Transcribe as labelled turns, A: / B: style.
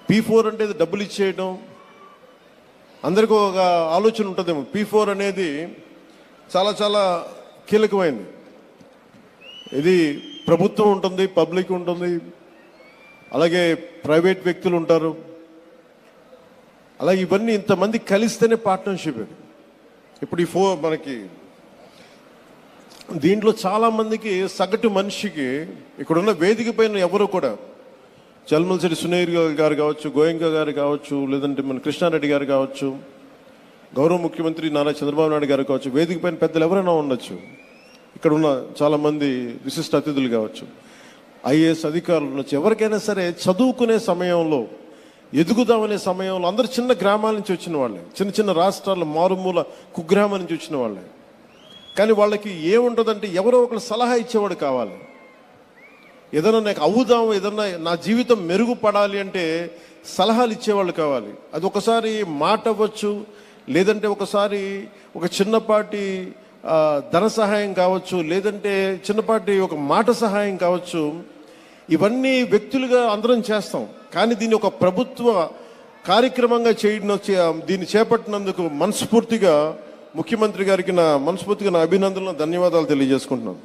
A: P4 అంటే డబ్బులు ఇచ్చేయడం, అందరికీ ఒక ఆలోచన ఉంటుందేమో. P4 అనేది చాలా చాలా కీలకమైనది. ఇది ప్రభుత్వం ఉంటుంది, పబ్లిక్ ఉంటుంది, అలాగే ప్రైవేట్ వ్యక్తులు ఉంటారు. అలాగే ఇవన్నీ ఇంతమంది కలిస్తేనే పార్ట్నర్షిప్. ఇది ఇప్పుడు ఈ మనకి దీంట్లో చాలామందికి సగటు మనిషికి ఇక్కడున్న వేదిక పైన ఎవరు కూడా చల్మలశెట్టి సునీర్ గారు కావచ్చు, గోయంక గారు కావచ్చు, లేదంటే మన కృష్ణారెడ్డి గారు కావచ్చు, గౌరవ ముఖ్యమంత్రి నారా చంద్రబాబు నాయుడు గారు కావచ్చు, వేదిక పైన పెద్దలు ఎవరైనా ఉండొచ్చు, ఇక్కడ ఉన్న చాలామంది విశిష్ట అతిథులు కావచ్చు, ఐఏఎస్ అధికారులు ఉండొచ్చు, ఎవరికైనా సరే చదువుకునే సమయంలో, ఎదుగుదామనే సమయంలో అందరు చిన్న గ్రామాల నుంచి వచ్చిన వాళ్ళే, చిన్న చిన్న రాష్ట్రాల మారుమూల కుగ్రామం నుంచి వచ్చిన వాళ్ళే. కానీ వాళ్ళకి ఏముంటుందంటే ఎవరో ఒకరు సలహా ఇచ్చేవాడు కావాలి. ఏదైనా నాకు అవుదాం, ఏదన్నా నా జీవితం మెరుగుపడాలి అంటే సలహాలు ఇచ్చేవాళ్ళు కావాలి. అది ఒకసారి మాట అవ్వచ్చు, లేదంటే ఒకసారి ఒక చిన్నపాటి ధన సహాయం కావచ్చు, లేదంటే చిన్నపాటి ఒక మాట సహాయం కావచ్చు. ఇవన్నీ వ్యక్తులుగా అందరం చేస్తాం. కానీ దీన్ని ఒక ప్రభుత్వ కార్యక్రమంగా దీన్ని చేపట్టినందుకు మనస్ఫూర్తిగా ముఖ్యమంత్రి గారికి నా అభినందనలు, ధన్యవాదాలు తెలియజేసుకుంటున్నాను.